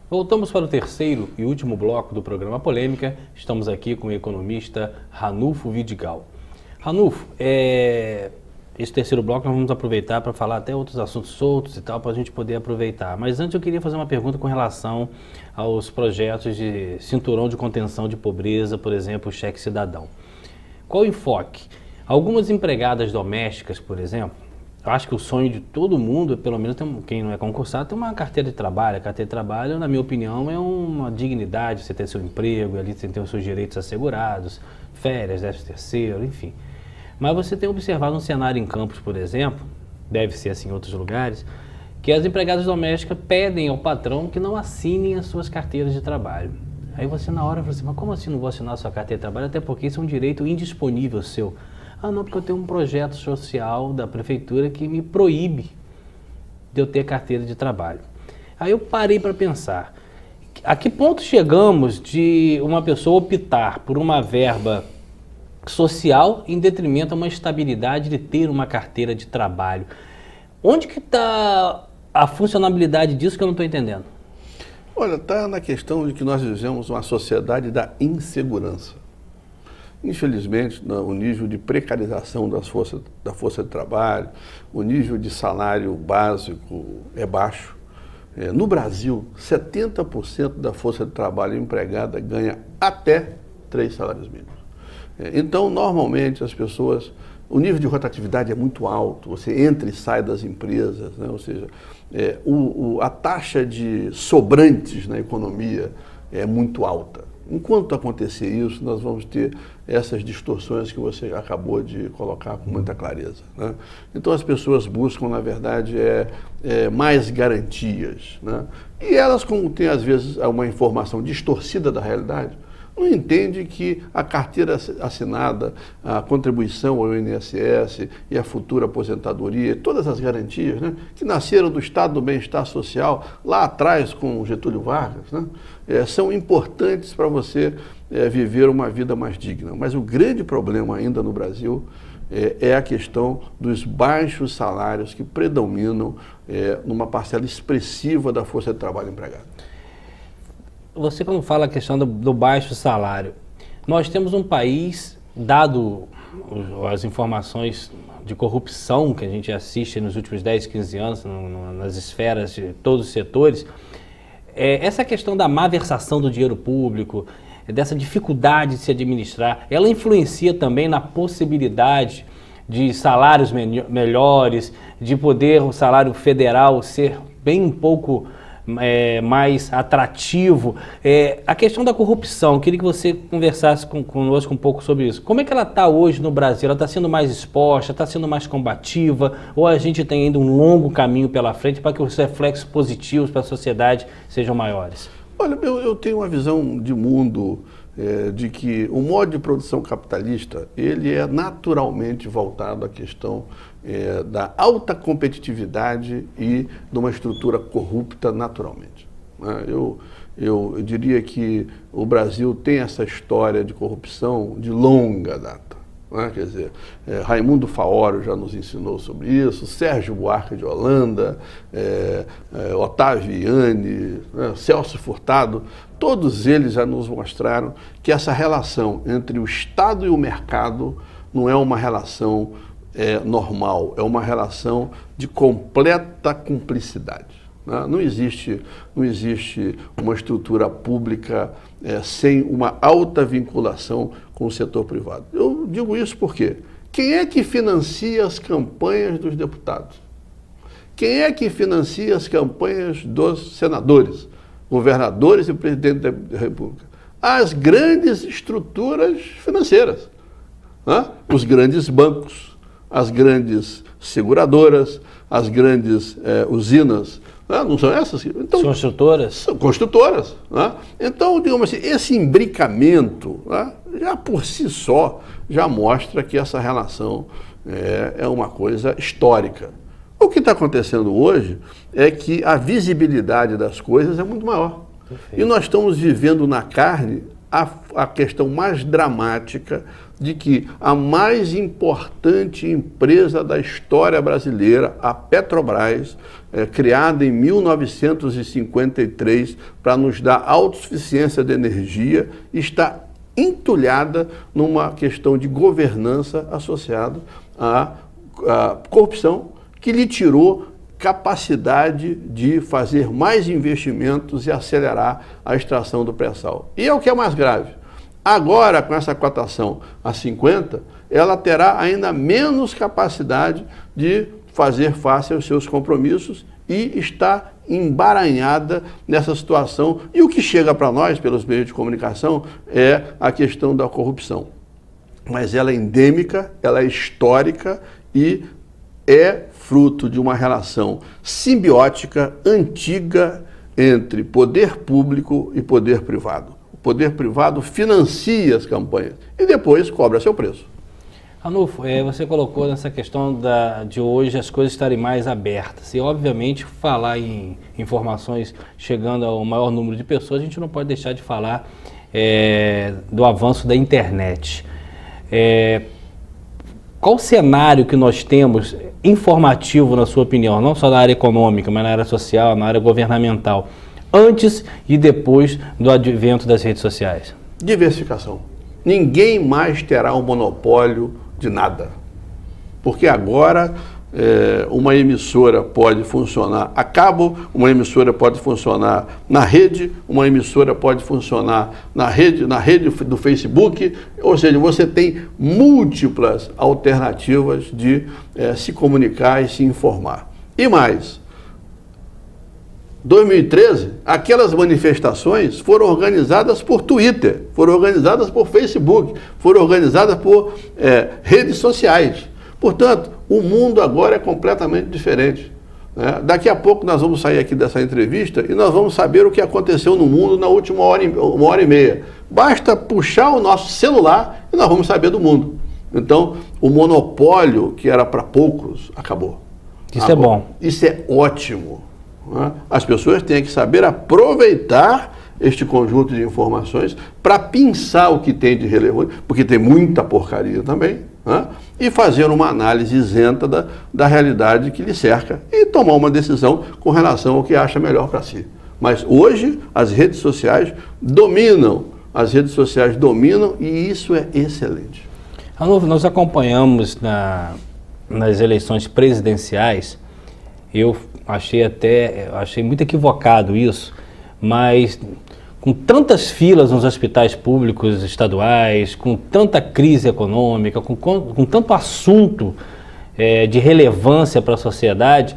Voltamos para o terceiro e último bloco do programa Polêmica. Estamos aqui com o economista Ranulfo Vidigal. Ranulfo, esse terceiro bloco nós vamos aproveitar para falar até outros assuntos soltos e tal, para a gente poder aproveitar. Mas antes eu queria fazer uma pergunta com relação aos projetos de cinturão de contenção de pobreza, por exemplo, o cheque cidadão. Qual o enfoque? Algumas empregadas domésticas, por exemplo, eu acho que o sonho de todo mundo, pelo menos quem não é concursado, tem uma carteira de trabalho. A carteira de trabalho, na minha opinião, é uma dignidade, você ter seu emprego, ali você ter os seus direitos assegurados, férias, 13º, enfim. Mas você tem observado um cenário em Campos, por exemplo, deve ser assim em outros lugares, que as empregadas domésticas pedem ao patrão que não assinem as suas carteiras de trabalho. Aí você na hora fala assim, mas como assim não vou assinar a sua carteira de trabalho? Até porque isso é um direito indisponível seu. Ah, não, porque eu tenho um projeto social da prefeitura que me proíbe de eu ter carteira de trabalho. Aí eu parei para pensar, a que ponto chegamos de uma pessoa optar por uma verba social em detrimento a uma estabilidade de ter uma carteira de trabalho? Onde que está a funcionalidade disso que eu não estou entendendo? Olha, está na questão de que nós vivemos uma sociedade da insegurança. Infelizmente, o nível de precarização da força de trabalho, o nível de salário básico é baixo. No Brasil, 70% da força de trabalho empregada ganha até 3 salários mínimos. Então, normalmente, as pessoas... O nível de rotatividade é muito alto, você entra e sai das empresas, né? Ou seja, a taxa de sobrantes na economia é muito alta. Enquanto acontecer isso, nós vamos ter essas distorções que você acabou de colocar com muita clareza, né? Então as pessoas buscam, na verdade, mais garantias, né? E elas, como têm às vezes uma informação distorcida da realidade, não entende que a carteira assinada, a contribuição ao INSS e a futura aposentadoria, todas as garantias, né, que nasceram do Estado do Bem-Estar Social lá atrás com Getúlio Vargas, né, são importantes para você viver uma vida mais digna. Mas o grande problema ainda no Brasil é a questão dos baixos salários que predominam numa parcela expressiva da força de trabalho empregada. Você, quando fala a questão do baixo salário, nós temos um país, dado as informações de corrupção que a gente assiste nos últimos 10, 15 anos, nas esferas de todos os setores, essa questão da má versação do dinheiro público, dessa dificuldade de se administrar, ela influencia também na possibilidade de salários melhores, de poder o salário federal ser bem um pouco... mais atrativo. A questão da corrupção, queria que você conversasse conosco um pouco sobre isso. Como é que ela está hoje no Brasil? Ela está sendo mais exposta, está sendo mais combativa, ou a gente tem ainda um longo caminho pela frente para que os reflexos positivos para a sociedade sejam maiores? Olha, eu tenho uma visão de mundo de que o modo de produção capitalista, ele é naturalmente voltado à questão da alta competitividade e de uma estrutura corrupta naturalmente, né? Eu diria que o Brasil tem essa história de corrupção de longa data, né? Quer dizer, Raimundo Faoro já nos ensinou sobre isso, Sérgio Buarque de Holanda, Otávio Iane, né? Celso Furtado, todos eles já nos mostraram que essa relação entre o Estado e o mercado não é uma relação normal, é uma relação de completa cumplicidade, né? Não existe uma estrutura pública sem uma alta vinculação com o setor privado. Eu digo isso porque quem é que financia as campanhas dos deputados? Quem é que financia as campanhas dos senadores, governadores e presidente da República? As grandes estruturas financeiras, né? Os grandes bancos, as grandes seguradoras, as grandes usinas, né? Não são essas? Então, construtoras? São construtoras, né? Então, digamos assim, esse imbricamento, né, já por si só, já mostra que essa relação é uma coisa histórica. O que está acontecendo hoje é que a visibilidade das coisas é muito maior. Perfeito. E nós estamos vivendo na carne a questão mais dramática de que a mais importante empresa da história brasileira, a Petrobras, criada em 1953 para nos dar autossuficiência de energia, está entulhada numa questão de governança associada à corrupção, que lhe tirou capacidade de fazer mais investimentos e acelerar a extração do pré-sal. E é o que é mais grave. Agora, com essa cotação a 50, ela terá ainda menos capacidade de fazer face aos seus compromissos e está embaranhada nessa situação. E o que chega para nós, pelos meios de comunicação, é a questão da corrupção. Mas ela é endêmica, ela é histórica e é fruto de uma relação simbiótica antiga entre poder público e poder privado. O poder privado financia as campanhas e depois cobra seu preço. Ranulfo, você colocou nessa questão de hoje as coisas estarem mais abertas e, obviamente, falar em informações chegando ao maior número de pessoas, a gente não pode deixar de falar do avanço da internet. Qual o cenário que nós temos informativo, na sua opinião, não só na área econômica, mas na área social, na área governamental, antes e depois do advento das redes sociais? Diversificação. Ninguém mais terá um monopólio de nada. Porque agora uma emissora pode funcionar a cabo, uma emissora pode funcionar na rede, uma emissora pode funcionar na rede do Facebook, ou seja, você tem múltiplas alternativas de se comunicar e se informar. E mais, 2013, aquelas manifestações foram organizadas por Twitter, foram organizadas por Facebook, foram organizadas por redes sociais. Portanto, o mundo agora é completamente diferente. Né? Daqui a pouco nós vamos sair aqui dessa entrevista e nós vamos saber o que aconteceu no mundo na última uma hora e meia. Basta puxar o nosso celular e nós vamos saber do mundo. Então, o monopólio que era para poucos, acabou. Isso agora, é bom. Isso é ótimo. Né? As pessoas têm que saber aproveitar este conjunto de informações para pensar o que tem de relevante, porque tem muita porcaria também, né? E fazer uma análise isenta da realidade que lhe cerca e tomar uma decisão com relação ao que acha melhor para si. Mas hoje as redes sociais dominam e isso é excelente. Ranulfo, nós acompanhamos nas eleições presidenciais, eu achei muito equivocado isso, mas com tantas filas nos hospitais públicos estaduais, com tanta crise econômica, com tanto assunto de relevância para a sociedade,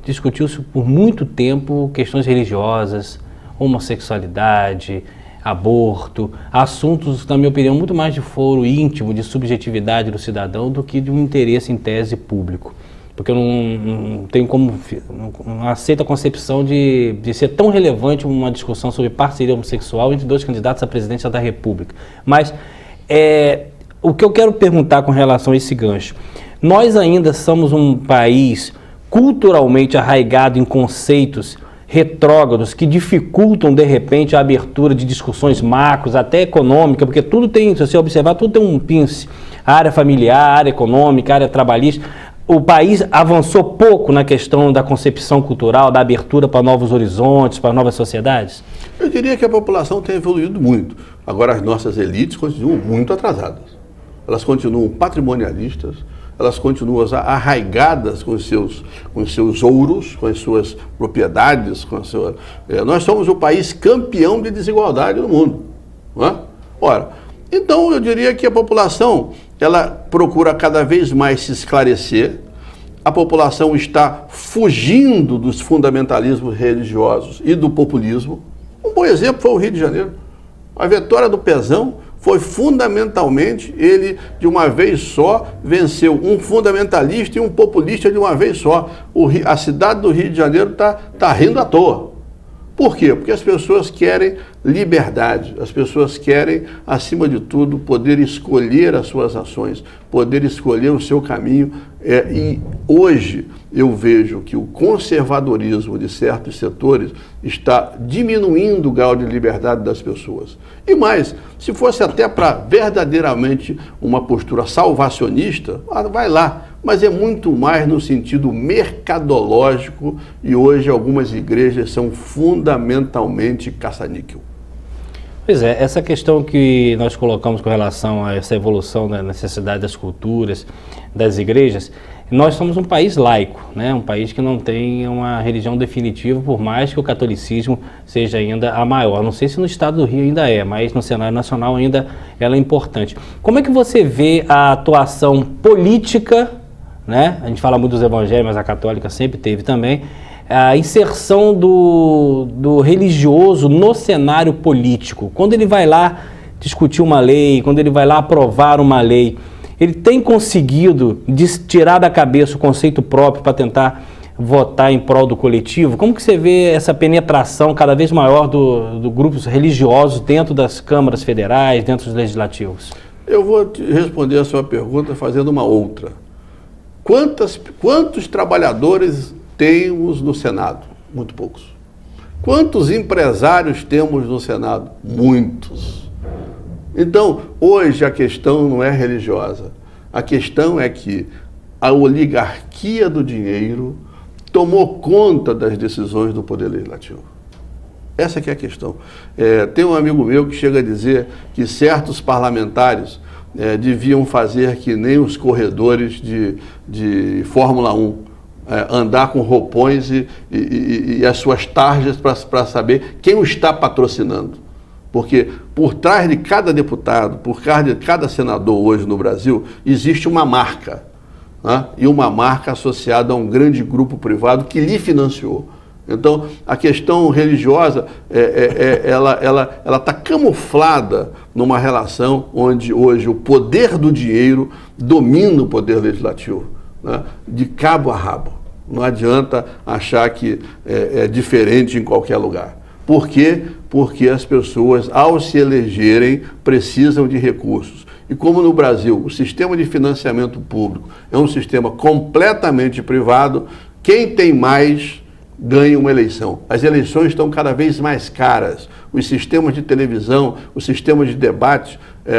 discutiu-se por muito tempo questões religiosas, homossexualidade, aborto, assuntos, na minha opinião, muito mais de foro íntimo, de subjetividade do cidadão do que de um interesse em tese público. Porque eu não tenho não aceito a concepção de ser tão relevante uma discussão sobre parceria homossexual entre dois candidatos à presidência da República. Mas o que eu quero perguntar com relação a esse gancho, nós ainda somos um país culturalmente arraigado em conceitos retrógrados que dificultam, de repente, a abertura de discussões macros, até econômica, porque tudo tem, se você observar, tudo tem um pince, área familiar, área econômica, área trabalhista. O país avançou pouco na questão da concepção cultural, da abertura para novos horizontes, para novas sociedades? Eu diria que a população tem evoluído muito. Agora, as nossas elites continuam muito atrasadas. Elas continuam patrimonialistas, elas continuam arraigadas com os seus ouros, com as suas propriedades. Nós somos o país campeão de desigualdade no mundo. Não é? Ora, então eu diria que a população ela procura cada vez mais se esclarecer, a população está fugindo dos fundamentalismos religiosos e do populismo. Um bom exemplo foi o Rio de Janeiro. A vitória do Pezão foi fundamentalmente, ele de uma vez só venceu um fundamentalista e um populista de uma vez só. A cidade do Rio de Janeiro está rindo à toa. Por quê? Porque as pessoas querem liberdade, as pessoas querem, acima de tudo, poder escolher as suas ações, poder escolher o seu caminho E hoje eu vejo que o conservadorismo de certos setores está diminuindo o grau de liberdade das pessoas. E mais, se fosse até para verdadeiramente uma postura salvacionista, vai lá. Mas é muito mais no sentido mercadológico, e hoje algumas igrejas são fundamentalmente caça-níquel. Pois é, essa questão que nós colocamos com relação a essa evolução da necessidade das culturas, das igrejas, nós somos um país laico, né? Um país que não tem uma religião definitiva, por mais que o catolicismo seja ainda a maior. Não sei se no estado do Rio ainda é, mas no cenário nacional ainda ela é importante. Como é que você vê a atuação política, né? A gente fala muito dos evangélicos, mas a católica sempre teve também, a inserção do religioso no cenário político? Quando ele vai lá discutir uma lei, quando ele vai lá aprovar uma lei, ele tem conseguido tirar da cabeça o conceito próprio para tentar votar em prol do coletivo? Como que você vê essa penetração cada vez maior do grupos religiosos dentro das câmaras federais, dentro dos legislativos? Eu vou responder a sua pergunta fazendo uma outra. Quantos trabalhadores temos no Senado? Muito poucos. Quantos empresários temos no Senado? Muitos. Então, hoje a questão não é religiosa. A questão é que a oligarquia do dinheiro tomou conta das decisões do Poder Legislativo. Essa que é a questão. Tem um amigo meu que chega a dizer que certos parlamentares deviam fazer que nem os corredores de Fórmula 1, andar com roupões e as suas tarjas para saber quem o está patrocinando. Porque por trás de cada deputado, por trás de cada senador hoje no Brasil, existe uma marca, né? E uma marca associada a um grande grupo privado que lhe financiou. Então, a questão religiosa, ela está camuflada numa relação onde hoje o poder do dinheiro domina o poder legislativo, né? De cabo a rabo. Não adianta achar que é diferente em qualquer lugar. Por quê? Porque as pessoas, ao se elegerem, precisam de recursos. E como no Brasil o sistema de financiamento público é um sistema completamente privado, quem tem mais ganha uma eleição. As eleições estão cada vez mais caras. Os sistemas de televisão, os sistemas de debate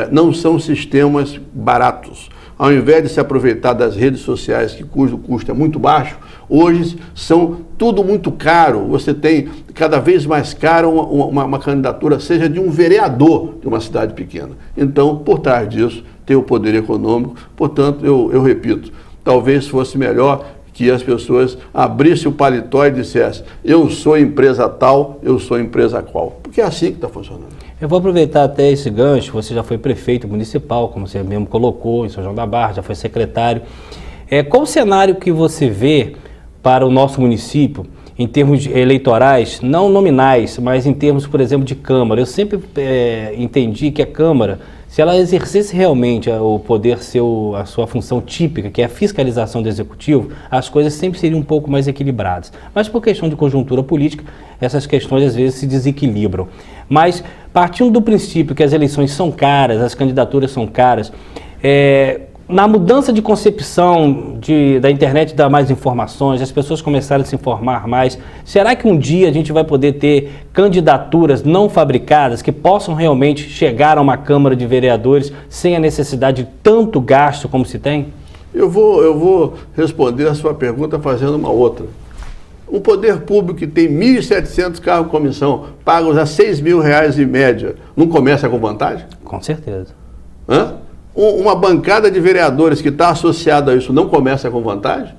não são sistemas baratos. Ao invés de se aproveitar das redes sociais, cujo custo é muito baixo, hoje são tudo muito caro. Você tem cada vez mais caro uma candidatura, seja de um vereador de uma cidade pequena. Então, por trás disso, tem o poder econômico. Portanto, eu repito, talvez fosse melhor que as pessoas abrissem o paletó e dissessem: eu sou empresa tal, eu sou empresa qual. Porque é assim que está funcionando. Eu vou aproveitar até esse gancho. Você já foi prefeito municipal, como você mesmo colocou, em São João da Barra, já foi secretário. Qual o cenário que você vê para o nosso município, em termos eleitorais, não nominais, mas em termos, por exemplo, de Câmara? Eu sempre entendi que a Câmara, se ela exercesse realmente o poder ser a sua função típica, que é a fiscalização do Executivo, as coisas sempre seriam um pouco mais equilibradas. Mas por questão de conjuntura política, essas questões às vezes se desequilibram. Mas partindo do princípio que as eleições são caras, as candidaturas são caras, na mudança de concepção da internet dar mais informações, as pessoas começarem a se informar mais, será que um dia a gente vai poder ter candidaturas não fabricadas que possam realmente chegar a uma Câmara de Vereadores sem a necessidade de tanto gasto como se tem? Eu vou responder a sua pergunta fazendo uma outra. Um poder público que tem 1.700 cargos de comissão, pagos a R$6.000 em média, não começa com vantagem? Com certeza. Uma bancada de vereadores que está associada a isso não começa com vantagem?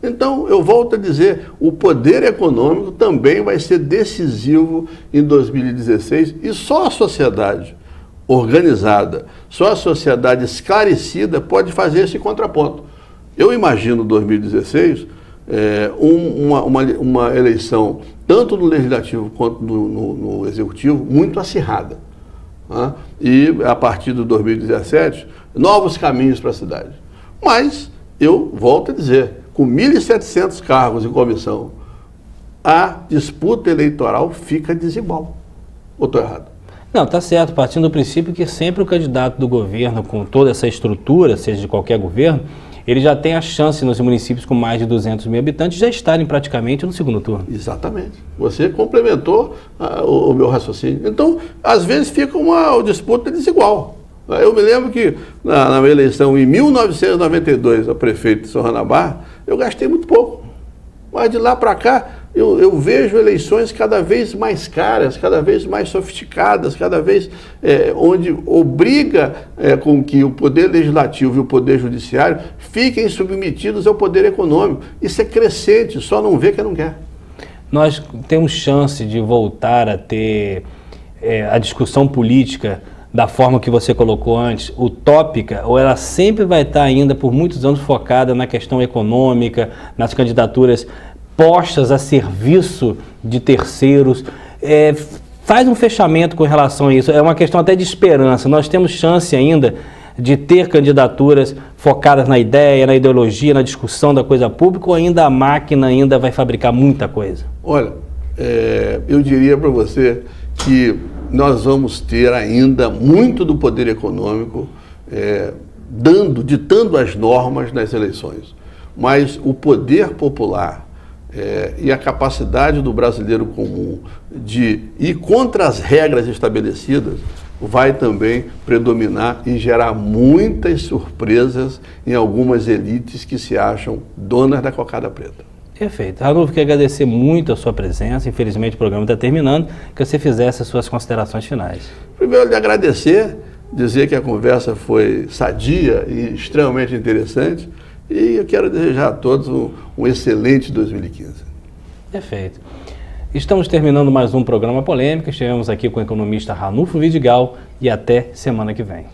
Então, eu volto a dizer, o poder econômico também vai ser decisivo em 2016 e só a sociedade organizada, só a sociedade esclarecida pode fazer esse contraponto. Eu imagino 2016 uma eleição, tanto no Legislativo quanto no Executivo, muito acirrada. E a partir de 2017, novos caminhos para a cidade. Mas, eu volto a dizer, com 1.700 cargos em comissão, a disputa eleitoral fica desigual. Ou estou errado? Não, está certo, partindo do princípio que sempre o candidato do governo, com toda essa estrutura, seja de qualquer governo, ele já tem a chance nos municípios com mais de 200 mil habitantes já estarem praticamente no segundo turno. Exatamente. Você complementou o meu raciocínio. Então, às vezes fica uma disputa desigual. Eu me lembro que na minha eleição em 1992, a prefeito de São Ranabá, eu gastei muito pouco. Mas de lá para cá, eu vejo eleições cada vez mais caras, cada vez mais sofisticadas, cada vez onde obriga com que o poder legislativo e o poder judiciário fiquem submetidos ao poder econômico. Isso é crescente, só não vê quem não quer. Nós temos chance de voltar a ter a discussão política da forma que você colocou antes, utópica, ou ela sempre vai estar ainda por muitos anos focada na questão econômica, nas candidaturas postas a serviço de terceiros? Faz um fechamento com relação a isso, é uma questão até de esperança. Nós temos chance ainda de ter candidaturas focadas na ideia, na ideologia, na discussão da coisa pública, ou ainda a máquina ainda vai fabricar muita coisa? Olha, eu diria para você que nós vamos ter ainda muito do poder econômico ditando as normas nas eleições. Mas o poder popular e a capacidade do brasileiro comum de ir contra as regras estabelecidas vai também predominar e gerar muitas surpresas em algumas elites que se acham donas da cocada preta. Perfeito. Ranulfo, quero agradecer muito a sua presença. Infelizmente o programa está terminando, que você fizesse as suas considerações finais. Primeiro, lhe agradecer, dizer que a conversa foi sadia e extremamente interessante, e eu quero desejar a todos um excelente 2015. Perfeito. Estamos terminando mais um programa Polêmica. Estivemos aqui com o economista Ranulfo Vidigal e até semana que vem.